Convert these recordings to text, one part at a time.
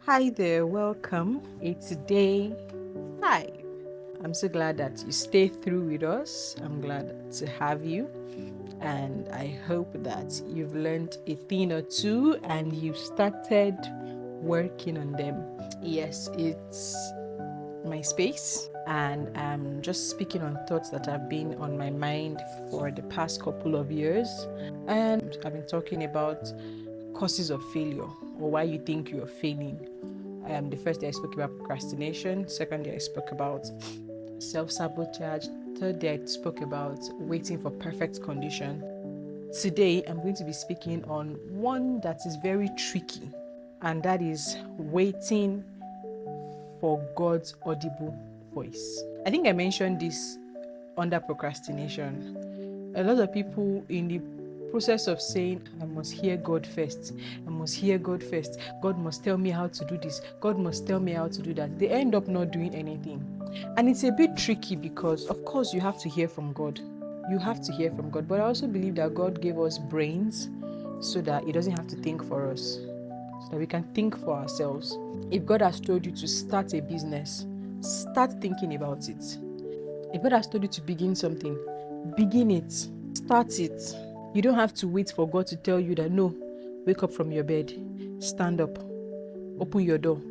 Hi there, welcome. It's day 5. I'm so glad that you stay through with us. I'm glad to have you, and I hope that you've learned a thing or two and you've started working on them. Yes, it's my space, and I'm just speaking on thoughts that have been on my mind for the past couple of years. And I've been talking about causes of failure, or why you think you're failing. The first day I spoke about procrastination. Second day I spoke about self-sabotage. Third day I spoke about waiting for perfect condition. Today I'm going to be speaking on one that is very tricky, and that is waiting for God's audible voice. I think I mentioned this under procrastination. A lot of people, in the process of saying, I must hear God first, I must hear God first, God must tell me how to do this, God must tell me how to do that, they end up not doing anything. And it's a bit tricky because, of course, you have to hear from God. You have to hear from God. But I also believe that God gave us brains so that He doesn't have to think for us, so that we can think for ourselves. If God has told you to start a business, start thinking about it. If God has told you to begin something, begin it. Start it. You don't have to wait for God to tell you that, no, wake up from your bed, stand up, open your door,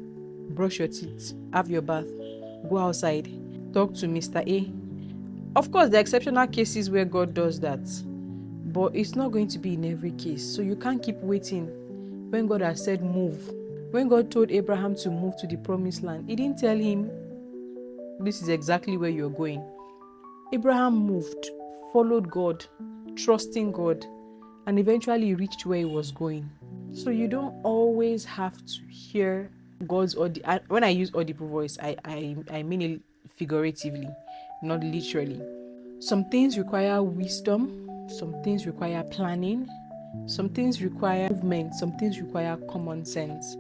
brush your teeth, have your bath, go outside, talk to Mr. A. Of course, there are exceptional cases where God does that, but it's not going to be in every case. So you can't keep waiting when God has said move. When God told Abraham to move to the promised land, He didn't tell him, this is exactly where you're going. Abraham moved, followed God, trusting God, and eventually reached where he was going. So you don't always have to hear God's audible. When I use audible voice, I mean it figuratively, not literally. Some things require wisdom, some things require planning, some things require movement, some things require common sense.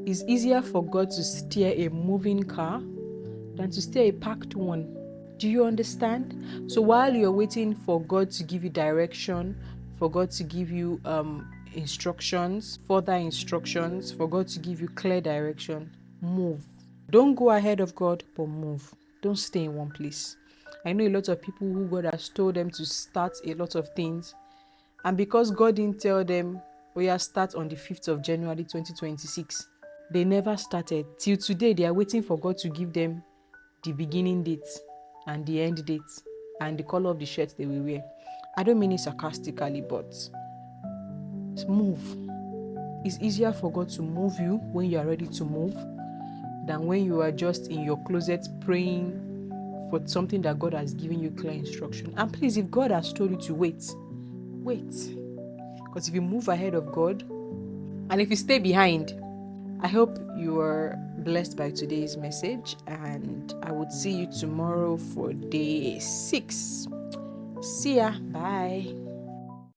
It's easier for God to steer a moving car than to steer a parked one. Do you understand? So while you're waiting for God to give you direction, for God to give you instructions, further instructions, for God to give you clear direction, move. Don't go ahead of God, but move. Don't stay in one place. I know a lot of people who God has told them to start a lot of things, and because God didn't tell them, we are start on the 5th of January 2026, they never started. Till today, they are waiting for God to give them the beginning date and the end date and the color of the shirt they will wear. I don't mean it sarcastically, but move. It's easier for God to move you when you are ready to move than when you are just in your closet praying for something that God has given you clear instruction. And please, if God has told you to wait, wait. Because if you move ahead of God and if you stay behind, I hope you are blessed by today's message, and I would see you tomorrow for day 6. See ya. Bye.